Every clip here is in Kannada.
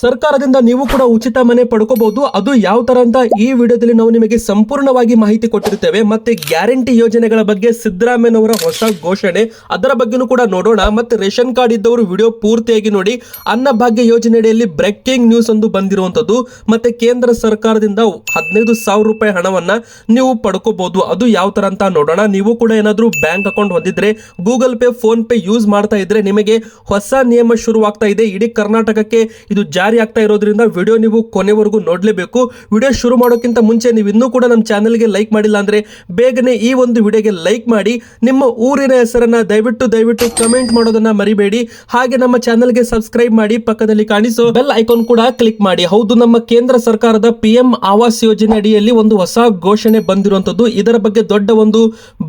ಸರ್ಕಾರದಿಂದ ನೀವು ಕೂಡ ಉಚಿತ ಮನೆ ಪಡ್ಕೋಬಹುದು. ಅದು ಯಾವ ತರ ಅಂತ ಈ ವಿಡಿಯೋದಲ್ಲಿ ನಾವು ನಿಮಗೆ ಸಂಪೂರ್ಣವಾಗಿ ಮಾಹಿತಿ ಕೊಟ್ಟಿರ್ತೇವೆ. ಮತ್ತೆ ಗ್ಯಾರಂಟಿ ಯೋಜನೆಗಳ ಬಗ್ಗೆ ಸಿದ್ದರಾಮಯ್ಯನವರ ಹೊಸ ಘೋಷಣೆ ಅದರ ಬಗ್ಗೆನೂ ಕೂಡ ನೋಡೋಣ. ಮತ್ತೆ ರೇಷನ್ ಕಾರ್ಡ್ ಇದ್ದವರು ವಿಡಿಯೋ ಪೂರ್ತಿಯಾಗಿ ನೋಡಿ. ಅನ್ನಭಾಗ್ಯ ಯೋಜನೆಯಲ್ಲಿ ಬ್ರೇಕಿಂಗ್ ನ್ಯೂಸ್ ಒಂದು ಬಂದಿರುವಂತದ್ದು. ಮತ್ತೆ ಕೇಂದ್ರ ಸರ್ಕಾರದಿಂದ 15,000 ರೂಪಾಯಿ ಹಣವನ್ನ ನೀವು ಪಡ್ಕೋಬಹುದು. ಅದು ಯಾವ ತರ ಅಂತ ನೋಡೋಣ. ನೀವು ಕೂಡ ಏನಾದ್ರೂ ಬ್ಯಾಂಕ್ ಅಕೌಂಟ್ ಹೊಂದಿದ್ರೆ, Google Pay, PhonePe use ಮಾಡ್ತಾ ಇದ್ರೆ ನಿಮಗೆ ಹೊಸ ನಿಯಮ ಶುರುವಾಗ್ತಾ ಇದೆ. ಇಡೀ ಕರ್ನಾಟಕಕ್ಕೆ ಇದು ಜಾರಿ ಆಗ್ತಾ ಇರೋದ್ರಿಂದ ವಿಡಿಯೋ ನೀವು ಕೊನೆವರೆಗೂ ನೋಡಲೇಬೇಕು. ವಿಡಿಯೋ ಶುರು ಮಾಡೋಕ್ಕಿಂತ ಮುಂಚೆ ನೀವು ಇನ್ನೂ ಕೂಡ ನಮ್ಮ ಚಾನೆಲ್ಗೆ ಲೈಕ್ ಮಾಡಿಲ್ಲ ಅಂದ್ರೆ ಬೇಗನೆ ಈ ಒಂದು ವಿಡಿಯೋಗೆ ಲೈಕ್ ಮಾಡಿ. ನಿಮ್ಮ ಊರಿನ ಹೆಸರನ್ನ ದಯವಿಟ್ಟು ಕಮೆಂಟ್ ಮಾಡೋದನ್ನ ಮರಿಬೇಡಿ. ಹಾಗೆ ನಮ್ಮ ಚಾನೆಲ್ಗೆ ಸಬ್ಸ್ಕ್ರೈಬ್ ಮಾಡಿ, ಪಕ್ಕದಲ್ಲಿ ಕಾಣಿಸೋ ಬೆಲ್ ಐಕಾನ್ ಕೂಡ ಕ್ಲಿಕ್ ಮಾಡಿ. ಹೌದು, ನಮ್ಮ ಕೇಂದ್ರ ಸರ್ಕಾರದ PM ಆವಾಸ್ ಯೋಜನೆ ಅಡಿಯಲ್ಲಿ ಒಂದು ಹೊಸ ಘೋಷಣೆ ಬಂದಿರುವಂತದ್ದು. ಇದರ ಬಗ್ಗೆ ದೊಡ್ಡ ಒಂದು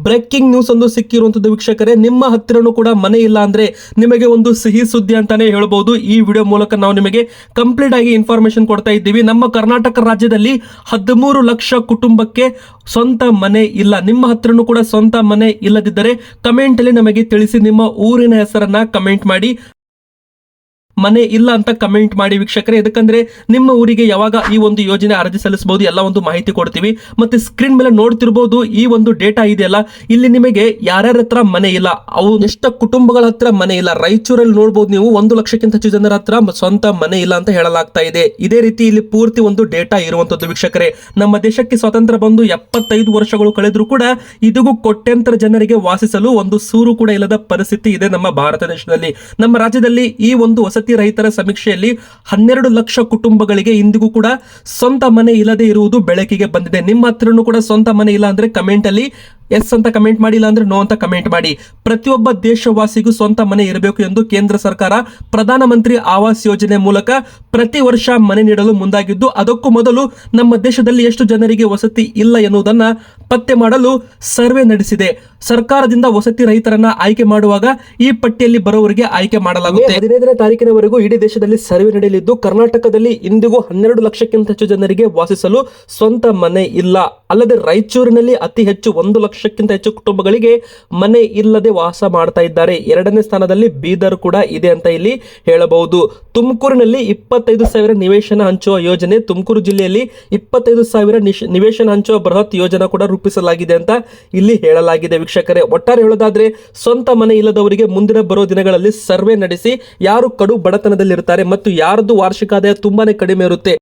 ಬ್ರೇಕಿಂಗ್ ನ್ಯೂಸ್ ಒಂದು ಸಿಕ್ಕಿರುವಂತದ್ದು ವೀಕ್ಷಕರೇ. ನಿಮ್ಮ ಹತ್ತಿರನೂ ಕೂಡ ಮನೆ ಇಲ್ಲ ಅಂದ್ರೆ ನಿಮಗೆ ಒಂದು ಸಿಹಿ ಸುದ್ದಿ ಅಂತಾನೆ ಹೇಳ್ಬಹುದು. ಈ ವಿಡಿಯೋ ಮೂಲಕ ನಾವು ನಿಮಗೆ ಕಂಪ್ಲೀಟ್ ಆಗಿ ಇನ್ಫಾರ್ಮೇಶನ್ ಕೊಡ್ತಾ ಇದ್ದೀವಿ. ನಮ್ಮ ಕರ್ನಾಟಕ ರಾಜ್ಯದಲ್ಲಿ 13 ಲಕ್ಷ ಕುಟುಂಬಕ್ಕೆ ಸ್ವಂತ ಮನೆ ಇಲ್ಲ. ನಿಮ್ಮ ಹತ್ರನೂ ಕೂಡ ಸ್ವಂತ ಮನೆ ಇಲ್ಲದಿದ್ದರೆ ಕಮೆಂಟ್ ಅಲ್ಲಿ ನಮಗೆ ತಿಳಿಸಿ. ನಿಮ್ಮ ಊರಿನ ಹೆಸರನ್ನ ಕಮೆಂಟ್ ಮಾಡಿ. ಮನೆ ಇಲ್ಲ ಅಂತ ಕಮೆಂಟ್ ಮಾಡಿ ವೀಕ್ಷಕರೇ. ಯಾಕಂದ್ರೆ ನಿಮ್ಮ ಊರಿಗೆ ಯಾವಾಗ ಈ ಒಂದು ಯೋಜನೆ ಅರ್ಜಿ ಸಲ್ಲಿಸಬಹುದು ಎಲ್ಲ ಒಂದು ಮಾಹಿತಿ ಕೊಡ್ತೀವಿ. ಮತ್ತೆ ಸ್ಕ್ರೀನ್ ಮೇಲೆ ನೋಡ್ತಿರ್ಬೋದು ಈ ಒಂದು ಡೇಟಾ ಇದೆಯಲ್ಲ, ಇಲ್ಲಿ ನಿಮಗೆ ಯಾರ್ಯಾರ ಹತ್ರ ಮನೆ ಇಲ್ಲ, ಅವು ಎಷ್ಟು ಕುಟುಂಬಗಳ ಹತ್ರ ಮನೆ ಇಲ್ಲ. ರಾಯಚೂರಲ್ಲಿ ನೋಡಬಹುದು ನೀವು 1 ಲಕ್ಷಕ್ಕಿಂತ ಹೆಚ್ಚು ಜನರ ಹತ್ರ ಸ್ವಂತ ಮನೆ ಇಲ್ಲ ಅಂತ ಹೇಳಲಾಗ್ತಾ ಇದೆ. ಇದೇ ರೀತಿ ಇಲ್ಲಿ ಪೂರ್ತಿ ಒಂದು ಡೇಟಾ ಇರುವಂತದ್ದು ವೀಕ್ಷಕರೇ. ನಮ್ಮ ದೇಶಕ್ಕೆ ಸ್ವಾತಂತ್ರ್ಯ ಬಂದು 75 ವರ್ಷಗಳು ಕಳೆದ್ರು ಕೂಡ ಇದಕ್ಕೂ ಕೋಟ್ಯಾಂತರ ಜನರಿಗೆ ವಾಸಿಸಲು ಒಂದು ಸೂರು ಕೂಡ ಇಲ್ಲದ ಪರಿಸ್ಥಿತಿ ಇದೆ ನಮ್ಮ ಭಾರತ ದೇಶದಲ್ಲಿ. ನಮ್ಮ ರಾಜ್ಯದಲ್ಲಿ ಈ ಒಂದು ವಸತಿ ರಹಿತರ ಸಮೀಕ್ಷೆಯಲ್ಲಿ 12 ಲಕ್ಷ ಕುಟುಂಬಗಳಿಗೆ ಇಂದಿಗೂ ಕೂಡ ಸ್ವಂತ ಮನೆ ಇಲ್ಲದೆ ಇರುವುದು ಬೆಳಕಿಗೆ ಬಂದಿದೆ. ನಿಮ್ಮ ಹತ್ರನೂ ಕೂಡ ಸ್ವಂತ ಮನೆ ಇಲ್ಲ ಅಂದ್ರೆ ಕಮೆಂಟ್ ಅಲ್ಲಿ ಎಸ್ ಅಂತ ಕಮೆಂಟ್ ಮಾಡಿ, ಇಲ್ಲ ಅಂದ್ರೆ ನೋ ಅಂತ ಕಮೆಂಟ್ ಮಾಡಿ. ಪ್ರತಿಯೊಬ್ಬ ದೇಶವಾಸಿಗೂ ಸ್ವಂತ ಮನೆ ಇರಬೇಕು ಎಂದು ಕೇಂದ್ರ ಸರ್ಕಾರ ಪ್ರಧಾನಮಂತ್ರಿ ಆವಾಸ್ ಯೋಜನೆ ಮೂಲಕ ಪ್ರತಿ ವರ್ಷ ಮನೆ ನೀಡಲು ಮುಂದಾಗಿದ್ದು, ಅದಕ್ಕೂ ಮೊದಲು ನಮ್ಮ ದೇಶದಲ್ಲಿ ಎಷ್ಟು ಜನರಿಗೆ ವಸತಿ ಇಲ್ಲ ಎನ್ನುವುದನ್ನ ಪತ್ತೆ ಮಾಡಲು ಸರ್ವೆ ನಡೆಸಿದೆ. ಸರ್ಕಾರದಿಂದ ವಸತಿ ರಹಿತರನ್ನ ಆಯ್ಕೆ ಮಾಡುವಾಗ ಈ ಪಟ್ಟಿಯಲ್ಲಿ ಬರೋವರಿಗೆ ಆಯ್ಕೆ ಮಾಡಲಾಗುತ್ತೆ. 15ನೇ ತಾರೀಕಿನವರೆಗೂ ಇಡೀ ದೇಶದಲ್ಲಿ ಸರ್ವೆ ನಡೆಯಲಿದ್ದು, ಕರ್ನಾಟಕದಲ್ಲಿ ಇಂದಿಗೂ 12 ಲಕ್ಷಕ್ಕಿಂತ ಹೆಚ್ಚು ಜನರಿಗೆ ವಾಸಿಸಲು ಸ್ವಂತ ಮನೆ ಇಲ್ಲ. ಅಲ್ಲದೆ ರಾಯಚೂರಿನಲ್ಲಿ ಅತಿ ಹೆಚ್ಚು 1 ಲಕ್ಷಕ್ಕಿಂತ ಹೆಚ್ಚು ಕುಟುಂಬಗಳಿಗೆ ಮನೆ ಇಲ್ಲದೆ ವಾಸ ಮಾಡ್ತಾ ಇದ್ದಾರೆ. 2ನೇ ಸ್ಥಾನದಲ್ಲಿ ಬೀದರ್ ಕೂಡ ಇದೆ ಅಂತ ಇಲ್ಲಿ ಹೇಳಬಹುದು. ತುಮಕೂರಿನಲ್ಲಿ 25,000 ನಿವೇಶನ ಹಂಚುವ ಯೋಜನೆ, ತುಮಕೂರು ಜಿಲ್ಲೆಯಲ್ಲಿ 25,000 ನಿವೇಶನ ಹಂಚುವ ಬೃಹತ್ ಯೋಜನೆ ಕೂಡ ರೂಪಿಸಲಾಗಿದೆ ಅಂತ ಇಲ್ಲಿ ಹೇಳಲಾಗಿದೆ ವೀಕ್ಷಕರೇ. ಒಟ್ಟಾರೆ ಹೇಳೋದಾದ್ರೆ ಸ್ವಂತ ಮನೆ ಇಲ್ಲದವರಿಗೆ ಮುಂದಿನ ಬರೋ ದಿನಗಳಲ್ಲಿ ಸರ್ವೆ ನಡೆಸಿ ಯಾರು ಕಡು ಬಡತನದಲ್ಲಿರ್ತಾರೆ ಮತ್ತು ಯಾರದ್ದು ವಾರ್ಷಿಕ ಆದಾಯ ತುಂಬಾನೇ ಕಡಿಮೆ ಇರುತ್ತೆ,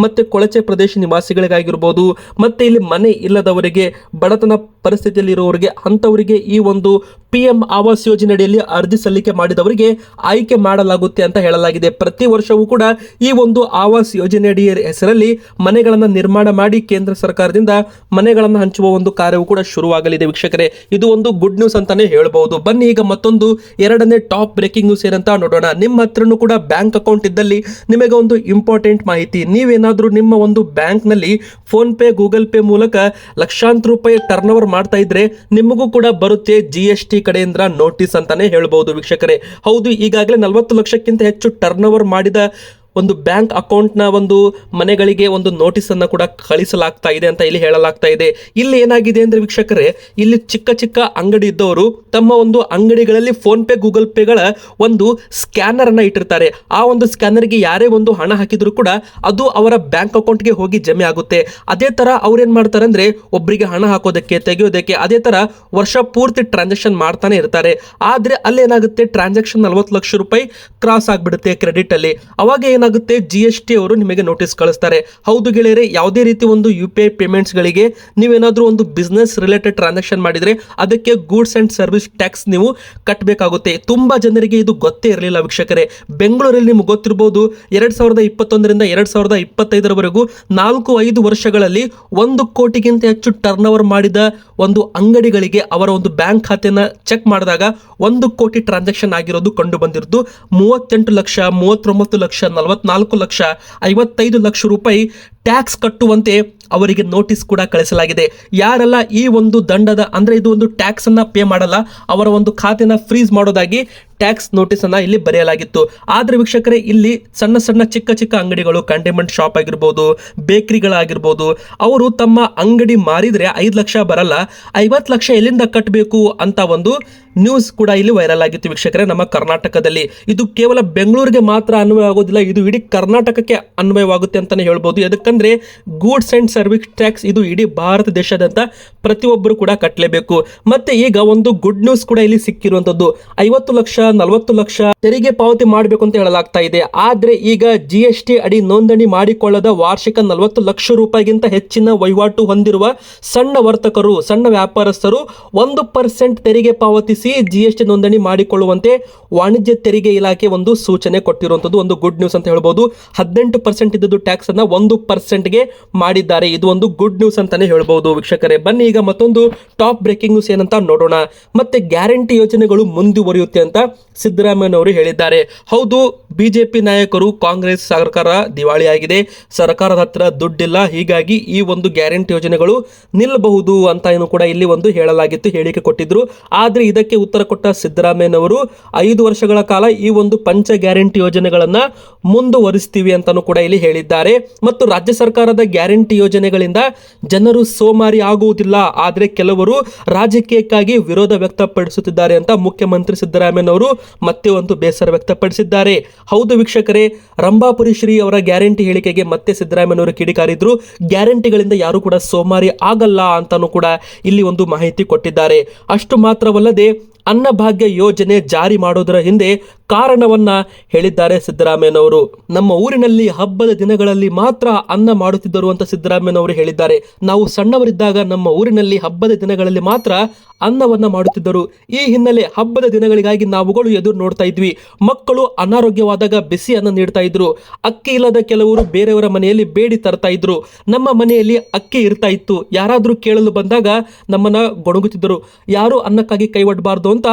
ಮತ್ತೆ ಕೊಳಚೆ ಪ್ರದೇಶ ನಿವಾಸಿಗಳಿಗಾಗಿರ್ಬೋದು, ಮತ್ತೆ ಇಲ್ಲಿ ಮನೆ ಇಲ್ಲದವರಿಗೆ, ಬಡತನ ಪರಿಸ್ಥಿತಿಯಲ್ಲಿ ಇರುವವರಿಗೆ, ಅಂತವರಿಗೆ ಈ ಒಂದು PM ಆವಾಸ್ ಯೋಜನೆಯಲ್ಲಿ ಅರ್ಜಿ ಸಲ್ಲಿಕೆ ಮಾಡಿದವರಿಗೆ ಆಯ್ಕೆ ಮಾಡಲಾಗುತ್ತೆ ಅಂತ ಹೇಳಲಾಗಿದೆ. ಪ್ರತಿ ವರ್ಷವೂ ಕೂಡ ಈ ಒಂದು ಆವಾಸ್ ಯೋಜನೆಯಡಿ ಹೆಸರಲ್ಲಿ ಮನೆಗಳನ್ನು ನಿರ್ಮಾಣ ಮಾಡಿ ಕೇಂದ್ರ ಸರ್ಕಾರದಿಂದ ಮನೆಗಳನ್ನು ಹಂಚುವ ಒಂದು ಕಾರ್ಯವು ಕೂಡ ಶುರುವಾಗಲಿದೆ ವೀಕ್ಷಕರೇ. ಇದು ಒಂದು ಗುಡ್ ನ್ಯೂಸ್ ಅಂತಾನೆ ಹೇಳಬಹುದು. ಬನ್ನಿ ಈಗ ಮತ್ತೊಂದು 2ನೇ ಟಾಪ್ ಬ್ರೇಕಿಂಗ್ ನ್ಯೂಸ್ ಏನಂತ ನೋಡೋಣ. ನಿಮ್ಮ ಹತ್ರನೂ ಕೂಡ ಬ್ಯಾಂಕ್ ಅಕೌಂಟ್ ಇದ್ದಲ್ಲಿ ನಿಮಗೆ ಒಂದು ಇಂಪಾರ್ಟೆಂಟ್ ಮಾಹಿತಿ. ನೀವೇನಾದ್ರೂ ನಿಮ್ಮ ಒಂದು ಬ್ಯಾಂಕ್ ನಲ್ಲಿ ಫೋನ್ ಪೇ, ಗೂಗಲ್ ಪೇ ಮೂಲಕ ಲಕ್ಷಾಂತರ ರೂಪಾಯಿ ಟರ್ನ್ ಓವರ್ ಮಾಡ್ತಾ ಇದ್ರೆ ನಿಮಗೂ ಕೂಡ ಬರುತ್ತೆ GST ಕಡೆಯಿಂದ ನೋಟಿಸ್ ಅಂತಾನೆ ಹೇಳಬಹುದು ವೀಕ್ಷಕರೇ. ಹೌದು, ಈಗಾಗಲೇ 40 ಲಕ್ಷಕ್ಕಿಂತ ಹೆಚ್ಚು ಟರ್ನ್ ಓವರ್ ಮಾಡಿದ ಒಂದು ಬ್ಯಾಂಕ್ ಅಕೌಂಟ್ನ ಒಂದು ಮನೆಗಳಿಗೆ ಒಂದು ನೋಟಿಸ್ ಅನ್ನ ಕೂಡ ಕಳಿಸಲಾಗ್ತಾ ಇದೆ ಅಂತ ಇಲ್ಲಿ ಹೇಳಲಾಗ್ತಾ ಇದೆ. ಇಲ್ಲಿ ಏನಾಗಿದೆ ಅಂದ್ರೆ ವೀಕ್ಷಕರೇ, ಇಲ್ಲಿ ಚಿಕ್ಕ ಅಂಗಡಿ ಇದ್ದವರು ತಮ್ಮ ಒಂದು ಅಂಗಡಿಗಳಲ್ಲಿ ಫೋನ್ ಪೇ, ಗೂಗಲ್ ಪೇಗಳ ಒಂದು ಸ್ಕ್ಯಾನರ್ ಅನ್ನ ಇಟ್ಟಿರ್ತಾರೆ. ಆ ಒಂದು ಸ್ಕ್ಯಾನರ್ಗೆ ಯಾರೇ ಒಂದು ಹಣ ಹಾಕಿದ್ರು ಕೂಡ ಅದು ಅವರ ಬ್ಯಾಂಕ್ ಅಕೌಂಟ್ಗೆ ಹೋಗಿ ಜಮೆ ಆಗುತ್ತೆ. ಅದೇ ತರ ಅವ್ರು ಏನ್ ಮಾಡ್ತಾರೆ ಅಂದ್ರೆ ಒಬ್ಬರಿಗೆ ಹಣ ಹಾಕೋದಕ್ಕೆ, ತೆಗೆಯೋದಕ್ಕೆ, ಅದೇ ತರ ವರ್ಷ ಪೂರ್ತಿ ಟ್ರಾನ್ಸಾಕ್ಷನ್ ಮಾಡ್ತಾನೆ ಇರ್ತಾರೆ. ಆದ್ರೆ ಅಲ್ಲೇನಾಗುತ್ತೆ, ಟ್ರಾನ್ಸಾಕ್ಷನ್ 40 ಲಕ್ಷ ರೂಪಾಯಿ ಕ್ರಾಸ್ ಆಗ್ಬಿಡುತ್ತೆ ಕ್ರೆಡಿಟ್ ಅಲ್ಲಿ. ಅವಾಗ ಏನಾಗುತ್ತೆ, GST ಅವರು ನಿಮಗೆ ನೋಟಿಸ್ ಕಳಿಸ್ತಾರೆ. ಹೌದು ಗೆಳೆಯರೆ, ಯಾವುದೇ ರೀತಿ ಒಂದು UPI ಪೇಮೆಂಟ್ಸ್ ಗಳಿಗೆ ನೀವೇನಾದ್ರೂ ಒಂದು ಬಿಸ್ನೆಸ್ ರಿಲೇಟೆಡ್ ಟ್ರಾನ್ಸಾಕ್ಷನ್ ಮಾಡಿದ್ರೆ ಅದಕ್ಕೆ ಗೂಡ್ಸ್ ಅಂಡ್ ಸರ್ವಿಸ್ ಟ್ಯಾಕ್ಸ್ ನೀವು ಕಟ್ಟಬೇಕಾಗುತ್ತೆ. ತುಂಬಾ ಜನರಿಗೆ ಇದು ಗೊತ್ತೇ ಇರಲಿಲ್ಲ ವೀಕ್ಷಕರೇ. ಬೆಂಗಳೂರಲ್ಲಿ ನಿಮ್ಗೆ ಗೊತ್ತಿರಬಹುದು 2021ರಿಂದ 2025ರವರೆಗೂ 4-5 ವರ್ಷಗಳಲ್ಲಿ 1 ಕೋಟಿಗಿಂತ ಹೆಚ್ಚು ಟರ್ನ್ ಓವರ್ ಮಾಡಿದ ಒಂದು ಅಂಗಡಿಗಳಿಗೆ ಅವರ ಒಂದು ಬ್ಯಾಂಕ್ ಖಾತೆನ ಚೆಕ್ ಮಾಡಿದಾಗ 1 ಕೋಟಿ ಟ್ರಾನ್ಸಾಕ್ಷನ್ ಆಗಿರೋದು ಕಂಡು ಬಂದಿರೋದು. 38 ಲಕ್ಷ, 39 ಲಕ್ಷ, 44 ಲಕ್ಷ, 55 ಲಕ್ಷ ರೂಪಾಯಿ ಟ್ಯಾಕ್ಸ್ ಕಟ್ಟುವಂತೆ ಅವರಿಗೆ ನೋಟಿಸ್ ಕೂಡ ಕಳಿಸಲಾಗಿದೆ. ಯಾರೆಲ್ಲ ಈ ಒಂದು ದಂಡದ ಅಂದ್ರೆ ಇದು ಒಂದು ಟ್ಯಾಕ್ಸ್ ಅನ್ನ ಪೇ ಮಾಡಲ್ಲ ಅವರ ಒಂದು ಖಾತೆನ ಫ್ರೀಸ್ ಮಾಡೋದಾಗಿ ಟ್ಯಾಕ್ಸ್ ನೋಟಿಸ್ ಅನ್ನ ಇಲ್ಲಿ ಬರೆಯಲಾಗಿತ್ತು. ಆದ್ರೆ ವೀಕ್ಷಕರೇ, ಇಲ್ಲಿ ಸಣ್ಣ ಸಣ್ಣ ಚಿಕ್ಕ ಚಿಕ್ಕ ಅಂಗಡಿಗಳು, ಕಂಟೈನ್ಮೆಂಟ್ ಶಾಪ್ ಆಗಿರ್ಬೋದು, ಬೇಕರಿಗಳಾಗಿರ್ಬೋದು, ಅವರು ತಮ್ಮ ಅಂಗಡಿ ಮಾರಿದ್ರೆ 5 ಲಕ್ಷ ಬರಲ್ಲ, 50 ಲಕ್ಷ ಎಲ್ಲಿಂದ ಕಟ್ಟಬೇಕು ಅಂತ ಒಂದು ನ್ಯೂಸ್ ಕೂಡ ಇಲ್ಲಿ ವೈರಲ್ ಆಗಿತ್ತು ವೀಕ್ಷಕರೇ ನಮ್ಮ ಕರ್ನಾಟಕದಲ್ಲಿ. ಇದು ಕೇವಲ ಬೆಂಗಳೂರಿಗೆ ಮಾತ್ರ ಅನ್ವಯ ಆಗೋದಿಲ್ಲ, ಇದು ಇಡೀ ಕರ್ನಾಟಕಕ್ಕೆ ಅನ್ವಯವಾಗುತ್ತೆ ಅಂತಾನೆ ಹೇಳ್ಬೋದು. ಯಾಕಂದ್ರೆ ಗೂಡ್ಸ್ ಅಂಡ್ ಸರ್ವಿಸ್ ಟ್ಯಾಕ್ಸ್ ಇದು ಇಡೀ ಭಾರತ ದೇಶದಂತ ಪ್ರತಿಯೊಬ್ಬರು ಕೂಡ ಕಟ್ಟಲೇಬೇಕು. ಮತ್ತೆ ಈಗ ಒಂದು ಗುಡ್ ನ್ಯೂಸ್ ಕೂಡ ಇಲ್ಲಿ ಸಿಕ್ಕಿರುವಂತದ್ದು, 50 ಲಕ್ಷ 40 ಲಕ್ಷ ತೆರಿಗೆ ಪಾವತಿ ಮಾಡಬೇಕು ಅಂತ ಹೇಳಲಾಗ್ತಾ ಇದೆ. ಆದ್ರೆ ಈಗ GST ಅಡಿ ನೋಂದಣಿ ಮಾಡಿಕೊಳ್ಳದ ವಾರ್ಷಿಕ 40 ಲಕ್ಷ ರೂಪಾಯಿಗಿಂತ ಹೆಚ್ಚಿನ ವಹಿವಾಟು ಹೊಂದಿರುವ ಸಣ್ಣ ವರ್ತಕರು, ಸಣ್ಣ ವ್ಯಾಪಾರಸ್ಥರು 1% ತೆರಿಗೆ ಪಾವತಿಸಿ GST ನೋಂದಣಿ ಮಾಡಿಕೊಳ್ಳುವಂತೆ ವಾಣಿಜ್ಯ ತೆರಿಗೆ ಇಲಾಖೆ ಒಂದು ಸೂಚನೆ ಕೊಟ್ಟಿರುವಂತದ್ದು ಒಂದು ಗುಡ್ ನ್ಯೂಸ್ ಅಂತ ಹೇಳ್ಬೋದು. 18% ಇದ್ದದ್ದು ಟ್ಯಾಕ್ಸ್ ಅನ್ನ 1%ಗೆ ಮಾಡಿದ್ದಾರೆ. ಇದು ಒಂದು ಗುಡ್ ನ್ಯೂಸ್ ಅಂತಾನೆ ಹೇಳ್ಬಹುದು ವೀಕ್ಷಕರೇ. ಬನ್ನಿ ಈಗ ಮತ್ತೊಂದು ಟಾಪ್ ಬ್ರೇಕಿಂಗ್ ನ್ಯೂಸ್ ಏನಂತ ನೋಡೋಣ. ಮತ್ತೆ ಗ್ಯಾರಂಟಿ ಯೋಜನೆಗಳು ಮುಂದುವರಿಯುತ್ತೆ ಅಂತ ಸಿದ್ದರಾಮಯ್ಯನವರು ಹೇಳಿದ್ದಾರೆ. ಹೌದು, ಬಿಜೆಪಿ ನಾಯಕರು ಕಾಂಗ್ರೆಸ್ ಸರ್ಕಾರ ದಿವಾಳಿಯಾಗಿದೆ, ಸರ್ಕಾರದ ಹತ್ರ ದುಡ್ಡಿಲ್ಲ, ಹೀಗಾಗಿ ಈ ಒಂದು ಗ್ಯಾರಂಟಿ ಯೋಜನೆಗಳು ನಿಲ್ಲಬಹುದು ಅಂತ ಏನು ಕೂಡ ಇಲ್ಲಿ ಒಂದು ಹೇಳಲಾಗಿತ್ತು, ಹೇಳಿಕೆ ಕೊಟ್ಟಿದ್ರು. ಆದ್ರೆ ಇದಕ್ಕೆ ಉತ್ತರ ಕೊಟ್ಟ ಸಿದ್ದರಾಮಯ್ಯನವರು 5 ವರ್ಷಗಳ ಕಾಲ ಈ ಒಂದು ಪಂಚ ಗ್ಯಾರಂಟಿ ಯೋಜನೆಗಳನ್ನ ಮುಂದುವರಿಸ್ತೀವಿ ಅಂತಾನು ಕೂಡ ಇಲ್ಲಿ ಹೇಳಿದ್ದಾರೆ. ಮತ್ತು ರಾಜ್ಯ ಸರ್ಕಾರದ ಗ್ಯಾರಂಟಿ ಯೋಜನೆಗಳಿಂದ ಜನರು ಸೋಮಾರಿ ಆಗುವುದಿಲ್ಲ, ಆದ್ರೆ ಕೆಲವರು ರಾಜಕೀಯಕ್ಕಾಗಿ ವಿರೋಧ ವ್ಯಕ್ತಪಡಿಸುತ್ತಿದ್ದಾರೆ ಅಂತ ಮುಖ್ಯಮಂತ್ರಿ ಸಿದ್ದರಾಮಯ್ಯನವರು ಮತ್ತೆ ಒಂದು ಬೇಸರ ವ್ಯಕ್ತಪಡಿಸಿದ್ದಾರೆ. ಹೌದು ವೀಕ್ಷಕರೇ, ರಂಭಾಪುರಿ ಶ್ರೀ ಅವರ ಗ್ಯಾರಂಟಿ ಹೇಳಿಕೆಗೆ ಮತ್ತೆ ಸಿದ್ದರಾಮಯ್ಯನವರು ಕಿಡಿಕಾರಿದ್ರು. ಗ್ಯಾರಂಟಿಗಳಿಂದ ಯಾರು ಕೂಡ ಸೋಮಾರಿ ಆಗಲ್ಲ ಅಂತಾನು ಕೂಡ ಇಲ್ಲಿ ಒಂದು ಮಾಹಿತಿ ಕೊಟ್ಟಿದ್ದಾರೆ. ಅಷ್ಟು ಮಾತ್ರವಲ್ಲದೆ ಅನ್ನಭಾಗ್ಯ ಯೋಜನೆ ಜಾರಿ ಮಾಡೋದರ ಹಿಂದೆ ಕಾರಣವನ್ನ ಹೇಳಿದ್ದಾರೆ ಸಿದ್ದರಾಮಯ್ಯನವರು. ನಮ್ಮ ಊರಿನಲ್ಲಿ ಹಬ್ಬದ ದಿನಗಳಲ್ಲಿ ಮಾತ್ರ ಅನ್ನ ಮಾಡುತ್ತಿದ್ದರು ಅಂತ ಸಿದ್ದರಾಮಯ್ಯನವರು ಹೇಳಿದ್ದಾರೆ. ನಾವು ಸಣ್ಣವರಿದ್ದಾಗ ನಮ್ಮ ಊರಿನಲ್ಲಿ ಹಬ್ಬದ ದಿನಗಳಲ್ಲಿ ಮಾತ್ರ ಅನ್ನವನ್ನ ಮಾಡುತ್ತಿದ್ದರು. ಈ ಹಿನ್ನೆಲೆ ಹಬ್ಬದ ದಿನಗಳಿಗಾಗಿ ನಾವುಗಳು ಎದುರು ನೋಡ್ತಾ ಇದ್ವಿ. ಮಕ್ಕಳು ಅನಾರೋಗ್ಯವಾದಾಗ ಬಿಸಿ ಅನ್ನ ನೀಡ್ತಾ ಇದ್ರು. ಅಕ್ಕಿ ಇಲ್ಲದ ಕೆಲವರು ಬೇರೆಯವರ ಮನೆಯಲ್ಲಿ ಬೇಡಿ ತರ್ತಾ ಇದ್ರು. ನಮ್ಮ ಮನೆಯಲ್ಲಿ ಅಕ್ಕಿ ಇರ್ತಾ ಇತ್ತು. ಯಾರಾದ್ರೂ ಕೇಳಲು ಬಂದಾಗ ನಮ್ಮನ್ನ ಗೊಣಗುತ್ತಿದ್ದರು. ಯಾರು ಅನ್ನಕ್ಕಾಗಿ ಕೈ ಒಡ್ಡಬಾರ್ದು ಅಂತ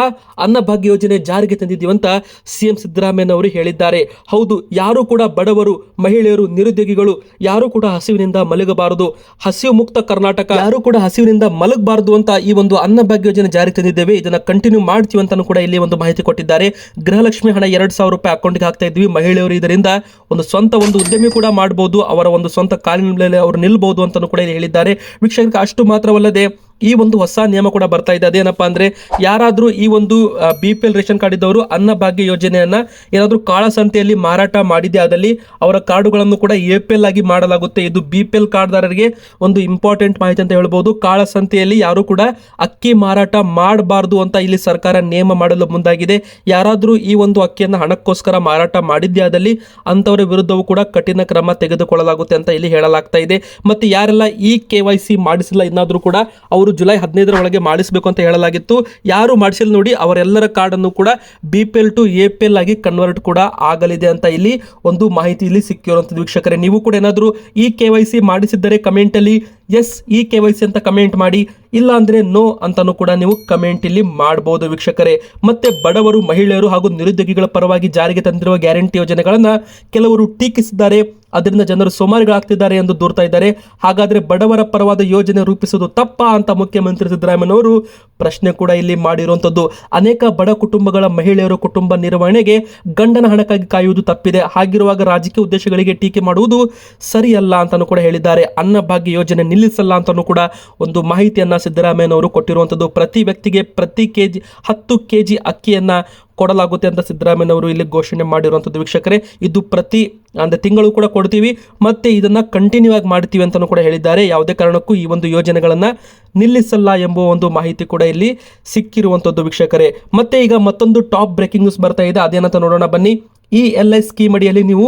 ಅನ್ನಭಾಗ್ಯ ಯೋಜನೆ ಜಾರಿಗೆ ತಂದಿದ್ದೀವಿ ಅಂತ ಸಿಎಂ ಸಿದ್ದರಾಮಯ್ಯನವರು ಹೇಳಿದ್ದಾರೆ. ಹೌದು, ಯಾರು ಕೂಡ ಬಡವರು, ಮಹಿಳೆಯರು, ನಿರುದ್ಯೋಗಿಗಳು ಯಾರು ಕೂಡ ಹಸಿವಿನಿಂದ ಮಲಗಬಾರದು, ಹಸಿವು ಮುಕ್ತ ಕರ್ನಾಟಕ, ಯಾರು ಕೂಡ ಹಸಿವಿನಿಂದ ಮಲಗಬಾರದು ಅಂತ ಈ ಒಂದು ಅನ್ನಭಾಗ್ಯ ಯೋಜನೆ ಜಾರಿ ತಂದಿದ್ದೇವೆ, ಇದನ್ನ ಕಂಟಿನ್ಯೂ ಮಾಡ್ತೀವಿ ಅಂತಾನು ಕೂಡ ಇಲ್ಲಿ ಒಂದು ಮಾಹಿತಿ ಕೊಟ್ಟಿದ್ದಾರೆ. ಗೃಹಲಕ್ಷ್ಮಿ ಹಣ 2,000 ರೂಪಾಯಿ ಅಕೌಂಟ್ಗೆ ಹಾಕ್ತಾ ಇದ್ವಿ. ಮಹಿಳೆಯರು ಇದರಿಂದ ಒಂದು ಸ್ವಂತ ಒಂದು ಉದ್ಯಮಿ ಕೂಡ ಮಾಡಬಹುದು, ಅವರ ಒಂದು ಸ್ವಂತ ಕಾಲಿನ ಮೇಲೆ ಅವರು ನಿಲ್ಬಹುದು ಅಂತಾನು ಕೂಡ ಇಲ್ಲಿ ಹೇಳಿದ್ದಾರೆ. ವೀಕ್ಷಕರಿಗೆ ಅಷ್ಟು ಮಾತ್ರವಲ್ಲದೆ ಈ ಒಂದು ಹೊಸ ನಿಯಮ ಕೂಡ ಬರ್ತಾ ಇದೆ. ಅದೇನಪ್ಪಾ ಅಂದ್ರೆ, ಯಾರಾದ್ರೂ ಈ ಒಂದು BPL ರೇಷನ್ ಕಾರ್ಡ್ ಇದ್ದವರು ಅನ್ನಭಾಗ್ಯ ಯೋಜನೆಯನ್ನ ಏನಾದ್ರೂ ಕಾಳಸಂತೆಯಲ್ಲಿ ಮಾರಾಟ ಮಾಡಿದೆ ಆದಲ್ಲಿ ಅವರ ಕಾರ್ಡುಗಳನ್ನು ಕೂಡ APL ಆಗಿ ಮಾಡಲಾಗುತ್ತೆ. ಇದು BPL ಕಾರ್ಡ್ದಾರರಿಗೆ ಒಂದು ಇಂಪಾರ್ಟೆಂಟ್ ಮಾಹಿತಿ ಅಂತ ಹೇಳ್ಬೋದು. ಕಾಳಸಂತೆಯಲ್ಲಿ ಯಾರು ಕೂಡ ಅಕ್ಕಿ ಮಾರಾಟ ಮಾಡಬಾರ್ದು ಅಂತ ಇಲ್ಲಿ ಸರ್ಕಾರ ನಿಯಮ ಮಾಡಲು ಮುಂದಾಗಿದೆ. ಯಾರಾದ್ರೂ ಈ ಒಂದು ಅಕ್ಕಿಯನ್ನು ಹಣಕ್ಕೋಸ್ಕರ ಮಾರಾಟ ಮಾಡಿದ್ದೇ ಆದಲ್ಲಿ ಅಂತವರ ವಿರುದ್ಧವೂ ಕೂಡ ಕಠಿಣ ಕ್ರಮ ತೆಗೆದುಕೊಳ್ಳಲಾಗುತ್ತೆ ಅಂತ ಇಲ್ಲಿ ಹೇಳಲಾಗ್ತಾ ಇದೆ. ಮತ್ತೆ ಯಾರೆಲ್ಲ ಈ KYC ಮಾಡಿಸಿಲ್ಲ ಇನ್ನಾದ್ರೂ ಕೂಡ ಅವರು ಜುಲೈ 15ರ ಒಳಗೆ ಮಾಡಿಸಬೇಕು ಅಂತ ಹೇಳಲಾಗಿತ್ತು. ಯಾರು ಮಾಡಿಸಿಲ್ಲ ನೋಡಿ, ಅವರೆಲ್ಲರ ಕಾರ್ಡ್ ಅನ್ನು ಕೂಡ BPL ಟು APL ಆಗಿ ಕನ್ವರ್ಟ್ ಕೂಡ ಆಗಲಿದೆ ಅಂತ ಇಲ್ಲಿ ಒಂದು ಮಾಹಿತಿ ಇಲ್ಲಿ ಸಿಕ್ಕಿರುವಂತದ್ದು. ವೀಕ್ಷಕರೇ, ನೀವು ಕೂಡ ಏನಾದರೂ ಈ KYC ಮಾಡಿಸಿದ್ದರೆ ಕಮೆಂಟ್ ಅಲ್ಲಿ ಎಸ್ ಈ KYC ಅಂತ ಕಮೆಂಟ್ ಮಾಡಿ, ಇಲ್ಲ ಅಂದ್ರೆ ನೋ ಅಂತಾನು ಕೂಡ ನೀವು ಕಮೆಂಟ್ ಇಲ್ಲಿ ಮಾಡಬಹುದು ವೀಕ್ಷಕರೇ. ಮತ್ತೆ ಬಡವರು, ಮಹಿಳೆಯರು ಹಾಗೂ ನಿರುದ್ಯೋಗಿಗಳ ಪರವಾಗಿ ಜಾರಿಗೆ ತಂದಿರುವ ಗ್ಯಾರಂಟಿ ಯೋಜನೆಗಳನ್ನ ಕೆಲವರು ಟೀಕಿಸಿದ್ದಾರೆ. ಅದರಿಂದ ಜನರು ಸೋಮಾರಿಗಳಾಗ್ತಿದ್ದಾರೆ ಎಂದು ದೂರ್ತಾ ಇದ್ದಾರೆ. ಹಾಗಾದ್ರೆ ಬಡವರ ಪರವಾದ ಯೋಜನೆ ರೂಪಿಸುವುದು ತಪ್ಪಾ ಅಂತ ಮುಖ್ಯಮಂತ್ರಿ ಸಿದ್ದರಾಮಯ್ಯನವರು ಪ್ರಶ್ನೆ ಕೂಡ ಇಲ್ಲಿ ಮಾಡಿರುವಂತದ್ದು. ಅನೇಕ ಬಡ ಕುಟುಂಬಗಳ ಮಹಿಳೆಯರು ಕುಟುಂಬ ನಿರ್ವಹಣೆಗೆ ಗಂಡನ ಹಣಕ್ಕಾಗಿ ಕಾಯುವುದು ತಪ್ಪಿದೆ. ಹಾಗಿರುವಾಗ ರಾಜಕೀಯ ಉದ್ದೇಶಗಳಿಗೆ ಟೀಕೆ ಮಾಡುವುದು ಸರಿಯಲ್ಲ ಅಂತಾನು ಕೂಡ ಹೇಳಿದ್ದಾರೆ. ಅನ್ನಭಾಗ್ಯ ಯೋಜನೆ ನಿಲ್ಲಿಸಲ್ಲ ಅಂತಾನು ಕೂಡ ಒಂದು ಮಾಹಿತಿಯನ್ನ ಸಿದ್ದರಾಮಯ್ಯನವರು ಕೊಟ್ಟಿರುವಂತದ್ದು. ಪ್ರತಿ ವ್ಯಕ್ತಿಗೆ ಪ್ರತಿ 10 ಕೆಜಿ ಅಕ್ಕಿಯನ್ನ ಕೊಡಲಾಗುತ್ತೆ ಅಂತ ಸಿದ್ದರಾಮಯ್ಯನವರು ಇಲ್ಲಿ ಘೋಷಣೆ ಮಾಡಿರುವಂತದ್ದು. ವೀಕ್ಷಕರೇ, ಇದು ಪ್ರತಿ ಅಂದ್ರೆ ತಿಂಗಳು ಕೂಡ ಕೊಡ್ತೀವಿ, ಮತ್ತೆ ಇದನ್ನ ಕಂಟಿನ್ಯೂ ಆಗಿ ಮಾಡ್ತೀವಿ ಅಂತಾನು ಕೂಡ ಹೇಳಿದ್ದಾರೆ. ಯಾವುದೇ ಕಾರಣಕ್ಕೂ ಈ ಒಂದು ಯೋಜನೆಗಳನ್ನ ನಿಲ್ಲಿಸಲ್ಲ ಎಂಬ ಒಂದು ಮಾಹಿತಿ ಕೂಡ ಇಲ್ಲಿ ಸಿಕ್ಕಿರುವಂತದ್ದು ವೀಕ್ಷಕರೇ. ಮತ್ತೆ ಈಗ ಮತ್ತೊಂದು ಟಾಪ್ ಬ್ರೇಕಿಂಗ್ ನ್ಯೂಸ್ ಬರ್ತಾ ಇದೆ, ಅದೇನಂತ ನೋಡೋಣ ಬನ್ನಿ. ELI ಸ್ಕೀಮ್ ಅಡಿಯಲ್ಲಿ ನೀವು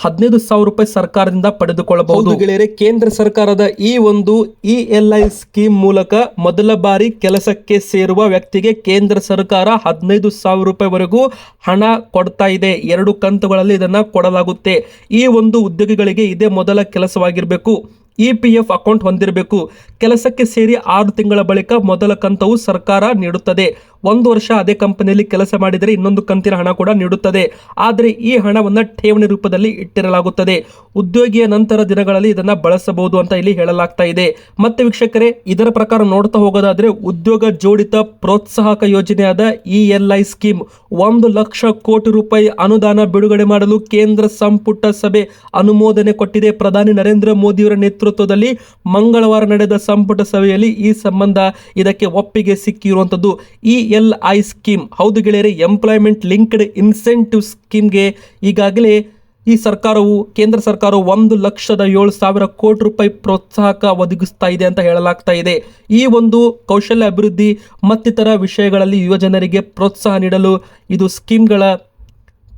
15,000 ರೂಪಾಯಿ ಸರ್ಕಾರದಿಂದ ಪಡೆದುಕೊಳ್ಳಬಹುದು. ಗೆಳೆಯರೆ, ಕೇಂದ್ರ ಸರ್ಕಾರದ ಈ ಒಂದು ELI ಸ್ಕೀಮ್ ಮೂಲಕ ಮೊದಲ ಬಾರಿ ಕೆಲಸಕ್ಕೆ ಸೇರುವ ವ್ಯಕ್ತಿಗೆ ಕೇಂದ್ರ ಸರ್ಕಾರ 15,000 ರೂಪಾಯಿವರೆಗೂ ಹಣ ಕೊಡ್ತಾ ಇದೆ. 2 ಕಂತುಗಳಲ್ಲಿ ಇದನ್ನ ಕೊಡಲಾಗುತ್ತೆ. ಈ ಒಂದು ಉದ್ಯೋಗಿಗಳಿಗೆ ಇದೇ ಮೊದಲ ಕೆಲಸವಾಗಿರಬೇಕು. EPF ಅಕೌಂಟ್ ಹೊಂದಿರಬೇಕು. ಕೆಲಸಕ್ಕೆ ಸೇರಿ 6 ತಿಂಗಳ ಬಳಿಕ ಮೊದಲ ಕಂತವು ಸರ್ಕಾರ ನೀಡುತ್ತದೆ. 1 ವರ್ಷ ಅದೇ ಕಂಪನಿಯಲ್ಲಿ ಕೆಲಸ ಮಾಡಿದರೆ ಇನ್ನೊಂದು ಕಂತಿನ ಹಣ ಕೂಡ ನೀಡುತ್ತದೆ. ಆದರೆ ಈ ಹಣವನ್ನು ಠೇವಣಿ ರೂಪದಲ್ಲಿ ಇಟ್ಟಿರಲಾಗುತ್ತದೆ. ಉದ್ಯೋಗಿಯ ನಂತರ ದಿನಗಳಲ್ಲಿ ಇದನ್ನ ಬಳಸಬಹುದು ಅಂತ ಇಲ್ಲಿ ಹೇಳಲಾಗ್ತಾ ಇದೆ. ಮತ್ತೆ ವೀಕ್ಷಕರೇ, ಇದರ ಪ್ರಕಾರ ನೋಡ್ತಾ ಹೋಗೋದಾದ್ರೆ ಉದ್ಯೋಗ ಜೋಡಿತ ಪ್ರೋತ್ಸಾಹಕ ಯೋಜನೆಯಾದ ELI ಸ್ಕೀಮ್ 1 ಲಕ್ಷ ಕೋಟಿ ರೂಪಾಯಿ ಅನುದಾನ ಬಿಡುಗಡೆ ಮಾಡಲು ಕೇಂದ್ರ ಸಂಪುಟ ಸಭೆ ಅನುಮೋದನೆ ಕೊಟ್ಟಿದೆ. ಪ್ರಧಾನಿ ನರೇಂದ್ರ ಮೋದಿಯವರ ನೇತೃತ್ವದಲ್ಲಿ ಮಂಗಳವಾರ ನಡೆದ ಸಂಪುಟ ಸಭೆಯಲ್ಲಿ ಈ ಸಂಬಂಧ ಇದಕ್ಕೆ ಒಪ್ಪಿಗೆ ಸಿಕ್ಕಿರುವಂತದ್ದು. ELI ಸ್ಕೀಮ್ ಹೌದು ಗೆಳೆಯರೆ, ಎಂಪ್ಲಾಯ್ಮೆಂಟ್ ಲಿಂಕ್ಡ್ ಇನ್ಸೆಂಟಿವ್ ಸ್ಕೀಮ್ಗೆ ಈಗಾಗಲೇ ಈ ಸರ್ಕಾರವು ಕೇಂದ್ರ ಸರ್ಕಾರವು 1,07,000 ಕೋಟಿ ರೂಪಾಯಿ ಪ್ರೋತ್ಸಾಹಕ ಒದಗಿಸ್ತಾ ಇದೆ ಅಂತ ಹೇಳಲಾಗ್ತಾ ಇದೆ. ಈ ಒಂದು ಕೌಶಲ್ಯ ಅಭಿವೃದ್ಧಿ ಮತ್ತಿತರ ವಿಷಯಗಳಲ್ಲಿ ಯುವಜನರಿಗೆ ಪ್ರೋತ್ಸಾಹ ನೀಡಲು ಇದು ಸ್ಕೀಮ್ಗಳ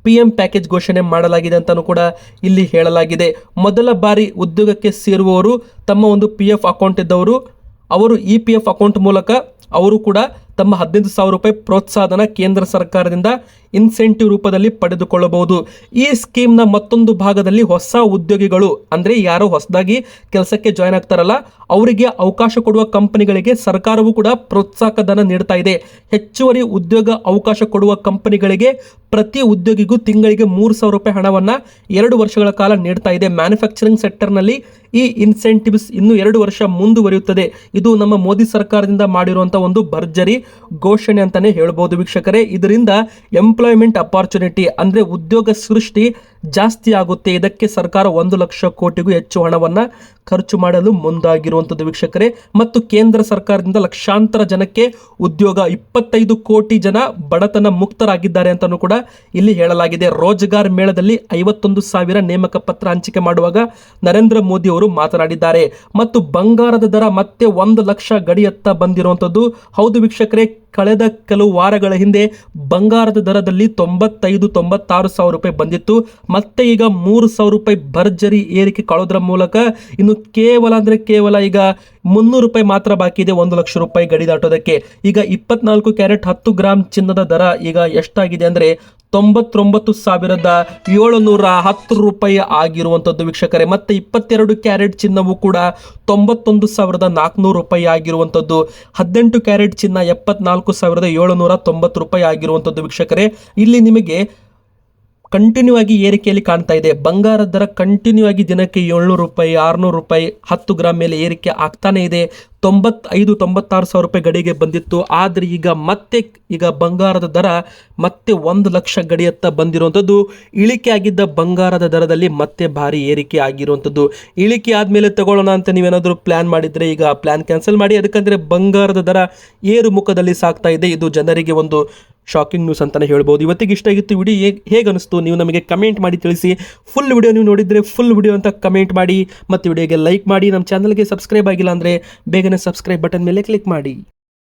PM ಪ್ಯಾಕೇಜ್ ಘೋಷಣೆ ಮಾಡಲಾಗಿದೆ ಅಂತಲೂ ಕೂಡ ಇಲ್ಲಿ ಹೇಳಲಾಗಿದೆ. ಮೊದಲ ಬಾರಿ ಉದ್ಯೋಗಕ್ಕೆ ಸೇರುವವರು ತಮ್ಮ ಒಂದು PF ಅಕೌಂಟ್ ಇದ್ದವರು ಅವರು EPF ಅಕೌಂಟ್ ಮೂಲಕ ಅವರು ಕೂಡ ತಮ್ಮ 15,000 ರೂಪಾಯಿ ಪ್ರೋತ್ಸಾಹನ ಕೇಂದ್ರ ಸರ್ಕಾರದಿಂದ ಇನ್ಸೆಂಟಿವ್ ರೂಪದಲ್ಲಿ ಪಡೆದುಕೊಳ್ಳಬಹುದು. ಈ ಸ್ಕೀಮ್ನ ಮತ್ತೊಂದು ಭಾಗದಲ್ಲಿ ಹೊಸ ಉದ್ಯೋಗಿಗಳು ಅಂದರೆ ಯಾರೋ ಹೊಸದಾಗಿ ಕೆಲಸಕ್ಕೆ ಜಾಯ್ನ್ ಆಗ್ತಾರಲ್ಲ ಅವರಿಗೆ ಅವಕಾಶ ಕೊಡುವ ಕಂಪನಿಗಳಿಗೆ ಸರ್ಕಾರವು ಕೂಡ ಪ್ರೋತ್ಸಾಹಕ ಧನ ನೀಡ್ತಾ ಇದೆ. ಹೆಚ್ಚುವರಿ ಉದ್ಯೋಗ ಅವಕಾಶ ಕೊಡುವ ಕಂಪನಿಗಳಿಗೆ ಪ್ರತಿ ಉದ್ಯೋಗಿಗೂ ತಿಂಗಳಿಗೆ 3,000 ರೂಪಾಯಿ ಹಣವನ್ನು 2 ವರ್ಷಗಳ ಕಾಲ ನೀಡ್ತಾ ಇದೆ. ಮ್ಯಾನುಫ್ಯಾಕ್ಚರಿಂಗ್ ಸೆಕ್ಟರ್ನಲ್ಲಿ ಈ ಇನ್ಸೆಂಟಿವ್ಸ್ ಇನ್ನು 2 ವರ್ಷ ಮುಂದುವರಿಯುತ್ತದೆ. ಇದು ನಮ್ಮ ಮೋದಿ ಸರ್ಕಾರದಿಂದ ಮಾಡಿರುವಂತಹ ಒಂದು ಭರ್ಜರಿ ಘೋಷಣೆ ಅಂತಾನೆ ಹೇಳ್ಬೋದು ವೀಕ್ಷಕರೇ. ಇದರಿಂದ ಎಂಪ್ಲಾಯ್ಮೆಂಟ್ ಅಪಾರ್ಚುನಿಟಿ ಅಂದ್ರೆ ಉದ್ಯೋಗ ಸೃಷ್ಟಿ ಜಾಸ್ತಿ ಆಗುತ್ತೆ. ಇದಕ್ಕೆ ಸರ್ಕಾರ 1 ಲಕ್ಷ ಕೋಟಿಗೂ ಹೆಚ್ಚು ಹಣವನ್ನು ಖರ್ಚು ಮಾಡಲು ಮುಂದಾಗಿರುವಂಥದ್ದು ವೀಕ್ಷಕರೇ. ಮತ್ತು ಕೇಂದ್ರ ಸರ್ಕಾರದಿಂದ ಲಕ್ಷಾಂತರ ಜನಕ್ಕೆ ಉದ್ಯೋಗ, 25 ಕೋಟಿ ಜನ ಬಡತನ ಮುಕ್ತರಾಗಿದ್ದಾರೆ ಅಂತಲೂ ಕೂಡ ಇಲ್ಲಿ ಹೇಳಲಾಗಿದೆ. ರೋಜ್ಗಾರ್ ಮೇಳದಲ್ಲಿ 51,000 ನೇಮಕ ಪತ್ರ ಹಂಚಿಕೆ ಮಾಡುವಾಗ ನರೇಂದ್ರ ಮೋದಿ ಅವರು ಮಾತನಾಡಿದ್ದಾರೆ. ಮತ್ತು ಬಂಗಾರದ ದರ ಮತ್ತೆ 1 ಲಕ್ಷ ಗಡಿಯತ್ತ ಬಂದಿರುವಂಥದ್ದು ಹೌದು ವೀಕ್ಷಕರೇ. ಕಳೆದ ಕೆಲವು ವಾರಗಳ ಹಿಂದೆ ಬಂಗಾರದ ದರದಲ್ಲಿ 95-96 ಸಾವಿರ ರೂಪಾಯಿ ಬಂದಿತ್ತು. ಮತ್ತೆ ಈಗ 3,000 ರೂಪಾಯಿ ಭರ್ಜರಿ ಏರಿಕೆ ಕಾಣೋದ್ರ ಮೂಲಕ ಇನ್ನು ಕೇವಲ ಈಗ 300 ರೂಪಾಯಿ ಮಾತ್ರ ಬಾಕಿ ಇದೆ 1 ಲಕ್ಷ ರೂಪಾಯಿ ಗಡಿ ದಾಟೋದಕ್ಕೆ. ಈಗ 24 ಕ್ಯಾರೆಟ್ 10 ಗ್ರಾಮ್ ಚಿನ್ನದ ದರ ಈಗ ಎಷ್ಟಾಗಿದೆ ಅಂದ್ರೆ 99,710 ರೂಪಾಯಿ ಆಗಿರುವಂಥದ್ದು ವೀಕ್ಷಕರೇ. ಮತ್ತೆ 22 ಕ್ಯಾರೆಟ್ ಚಿನ್ನವು ಕೂಡ 91,400 ರೂಪಾಯಿ ಆಗಿರುವಂಥದ್ದು. 18 ಕ್ಯಾರೆಟ್ ಚಿನ್ನ 74,790 ರೂಪಾಯಿ ಆಗಿರುವಂಥದ್ದು ವೀಕ್ಷಕರೇ. ಇಲ್ಲಿ ನಿಮಗೆ ಕಂಟಿನ್ಯೂ ಆಗಿ ಏರಿಕೆಯಲ್ಲಿ ಕಾಣ್ತಾ ಇದೆ. ಬಂಗಾರದ ದರ ಕಂಟಿನ್ಯೂ ಆಗಿ ದಿನಕ್ಕೆ 700 ರೂಪಾಯಿ 600 ರೂಪಾಯಿ 10 ಗ್ರಾಮ್ ಮೇಲೆ ಏರಿಕೆ ಆಗ್ತಾನೆ ಇದೆ. 95-96 ಸಾವಿರ ರೂಪಾಯಿ ಗಡಿಗೆ ಬಂದಿತ್ತು. ಆದರೆ ಈಗ ಬಂಗಾರದ ದರ ಮತ್ತೆ 1 ಲಕ್ಷ ಗಡಿಯತ್ತ ಬಂದಿರುವಂಥದ್ದು. ಇಳಿಕೆ ಆಗಿದ್ದ ಬಂಗಾರದ ದರದಲ್ಲಿ ಮತ್ತೆ ಭಾರಿ ಏರಿಕೆ ಆಗಿರುವಂಥದ್ದು. ಇಳಿಕೆ ಆದಮೇಲೆ ತಗೊಳ್ಳೋಣ ಅಂತ ನೀವೇನಾದರೂ ಪ್ಲ್ಯಾನ್ ಮಾಡಿದರೆ ಈಗ ಪ್ಲ್ಯಾನ್ ಕ್ಯಾನ್ಸಲ್ ಮಾಡಿ. ಅದಕ್ಕಂದರೆ ಬಂಗಾರದ ದರ ಏರು ಮುಖದಲ್ಲಿ ಸಾಗ್ತಾ ಇದೆ. ಇದು ಜನರಿಗೆ ಒಂದು ಶಾಕಿಂಗ್ ನ್ಯೂಸ್ ಅಂತಲೇ ಹೇಳ್ಬೋದು. ಇವತ್ತಿಗೆ ಇಷ್ಟ ಆಗಿತ್ತು ವಿಡಿಯೋ. ಹೇಗೆ ಅನಿಸ್ತು ನೀವು ನಮಗೆ ಕಮೆಂಟ್ ಮಾಡಿ ತಿಳಿಸಿ. ಫುಲ್ ವಿಡಿಯೋ ನೀವು ನೋಡಿದರೆ ಫುಲ್ ವಿಡಿಯೋ ಅಂತ ಕಮೆಂಟ್ ಮಾಡಿ ಮತ್ತು ವಿಡಿಯೋಗೆ ಲೈಕ್ ಮಾಡಿ. ನಮ್ಮ ಚಾನಲ್ಗೆ ಸಬ್ಸ್ಕ್ರೈಬ್ ಆಗಿಲ್ಲ ಅಂದರೆ ಬೇಗನೆ ಸಬ್ಸ್ಕ್ರೈಬ್ ಬಟನ್ ಮೇಲೆ ಕ್ಲಿಕ್ ಮಾಡಿ.